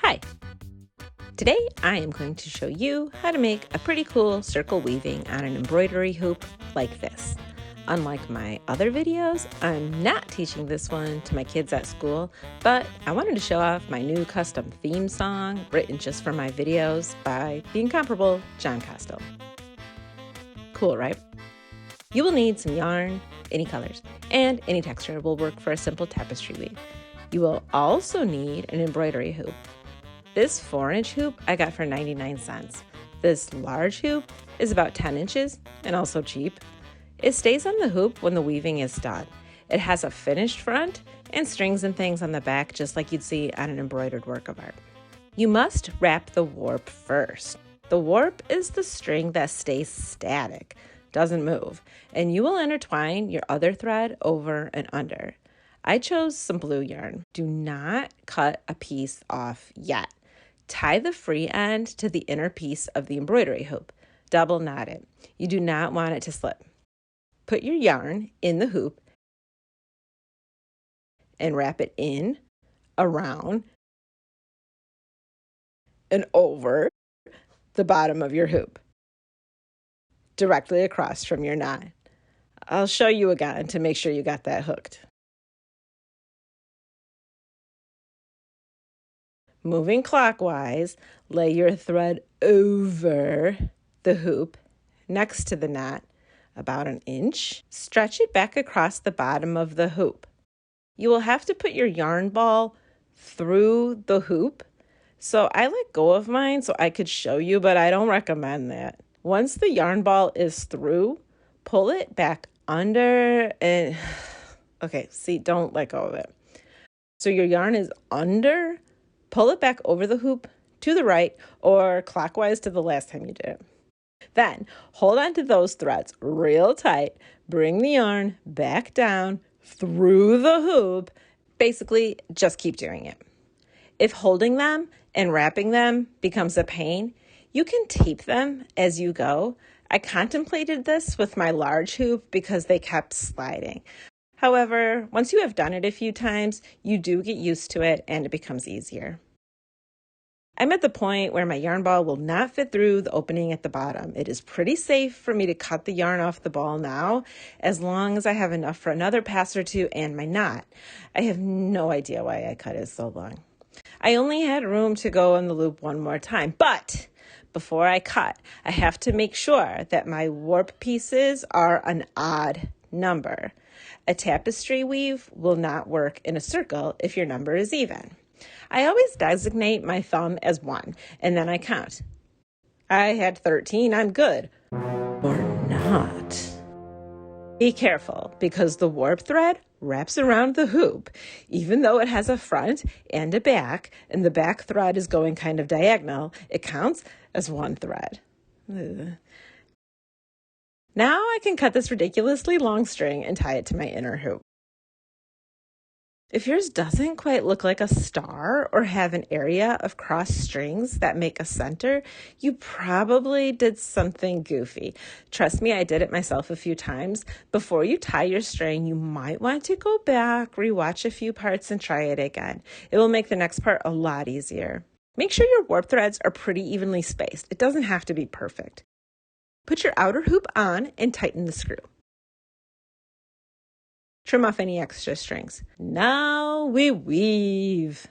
Hi! Today I am going to show you how to make a pretty cool circle weaving on an embroidery hoop like this. Unlike my other videos, I'm not teaching this one to my kids at school, but I wanted to show off my new custom theme song written just for my videos by the incomparable Jon Kostal. Cool, right? You will need some yarn, any colors, and any texture will work for a simple tapestry weave. You will also need an embroidery hoop. This 4-inch hoop I got for 99 cents. This large hoop is about 10 inches and also cheap. It stays on the hoop when the weaving is done. It has a finished front and strings and things on the back just like you'd see on an embroidered work of art. You must wrap the warp first. The warp is the string that stays static, doesn't move, and you will intertwine your other thread over and under. I chose some blue yarn. Do not cut a piece off yet. Tie the free end to the inner piece of the embroidery hoop. Double knot it. You do not want it to slip. Put your yarn in the hoop and wrap it in, around, and over the bottom of your hoop, directly across from your knot. I'll show you again to make sure you got that hooked. Moving clockwise, lay your thread over the hoop next to the knot, about 1 inch. Stretch it back across the bottom of the hoop. You will have to put your yarn ball through the hoop. So I let go of mine so I could show you, but I don't recommend that. Once the yarn ball is through, pull it back under and, okay, see, don't let go of it. So your yarn is under, pull it back over the hoop to the right or clockwise to the last time you did it. Then hold on to those threads real tight, bring the yarn back down through the hoop. Basically, just keep doing it. If holding them and wrapping them becomes a pain, you can tape them as you go. I contemplated this with my large hoop because they kept sliding. However, once you have done it a few times, you do get used to it and it becomes easier. I'm at the point where my yarn ball will not fit through the opening at the bottom. It is pretty safe for me to cut the yarn off the ball now, as long as I have enough for another pass or two and my knot. I have no idea why I cut it so long. I only had room to go on the loop one more time, but before I cut, I have to make sure that my warp pieces are an odd number. A tapestry weave will not work in a circle if your number is even. I always designate my thumb as 1, and then I count. I had 13, I'm good. Or not. Be careful, because the warp thread wraps around the hoop, even though it has a front and a back, and the back thread is going kind of diagonal, it counts as 1 thread. Ugh. Now I can cut this ridiculously long string and tie it to my inner hoop. If yours doesn't quite look like a star or have an area of crossed strings that make a center, you probably did something goofy. Trust me, I did it myself a few times. Before you tie your string, you might want to go back, rewatch a few parts, and try it again. It will make the next part a lot easier. Make sure your warp threads are pretty evenly spaced. It doesn't have to be perfect. Put your outer hoop on and tighten the screw. Trim off any extra strings. Now we weave.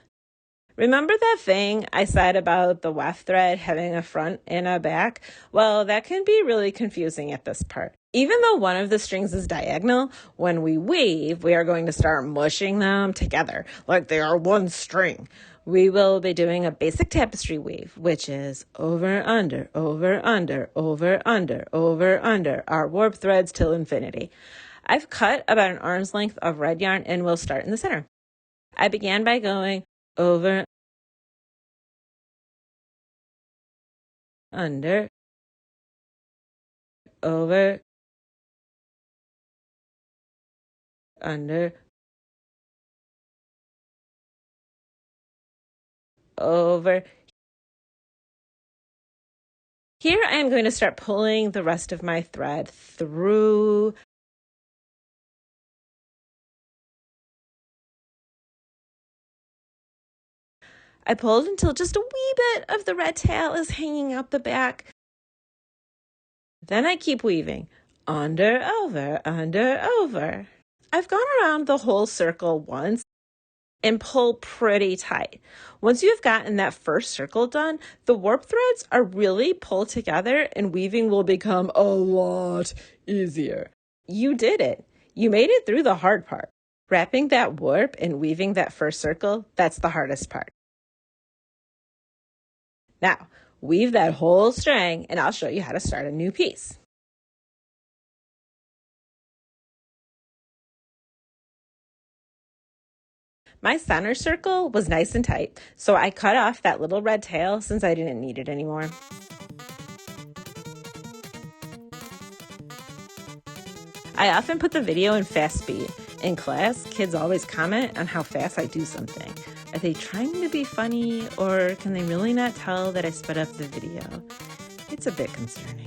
Remember that thing I said about the weft thread having a front and a back? Well, that can be really confusing at this part. Even though one of the strings is diagonal, when we weave, we are going to start mushing them together like they are one string. We will be doing a basic tapestry weave, which is over, under, over, under, over, under, over, under, our warp threads till infinity. I've cut about an arm's length of red yarn and we'll start in the center. I began by going over, under, over, under, over. Here I am going to start pulling the rest of my thread through. I pulled until just a wee bit of the red tail is hanging out the back. Then I keep weaving, under, over, under, over. I've gone around the whole circle once and pull pretty tight. Once you've gotten that first circle done, the warp threads are really pulled together and weaving will become a lot easier. You did it. You made it through the hard part. Wrapping that warp and weaving that first circle, that's the hardest part. Now, weave that whole string and I'll show you how to start a new piece. My center circle was nice and tight, so I cut off that little red tail since I didn't need it anymore. I often put the video in fast speed. In class, kids always comment on how fast I do something. Are they trying to be funny, or can they really not tell that I sped up the video? It's a bit concerning.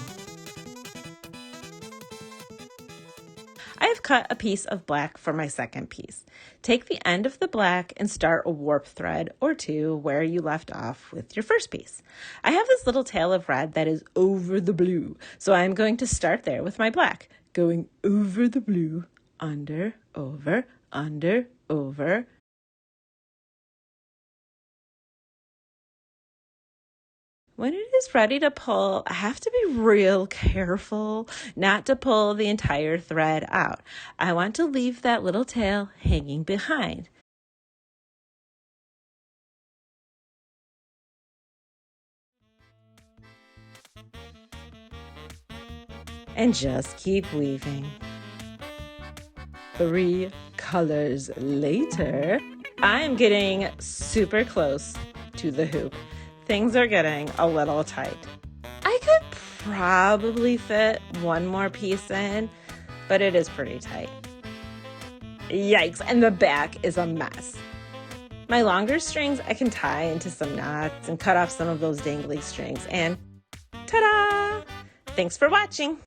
I have cut a piece of black for my second piece. Take the end of the black and start a warp thread or two where you left off with your first piece. I have this little tail of red that is over the blue, so I'm going to start there with my black, going over the blue, under, over, under, over. When it is ready to pull, I have to be real careful not to pull the entire thread out. I want to leave that little tail hanging behind. And just keep weaving. 3 colors later, I am getting super close to the hoop. Things are getting a little tight. I could probably fit one more piece in, but it is pretty tight. Yikes, and the back is a mess. My longer strings I can tie into some knots and cut off some of those dangly strings, and ta-da! Thanks for watching.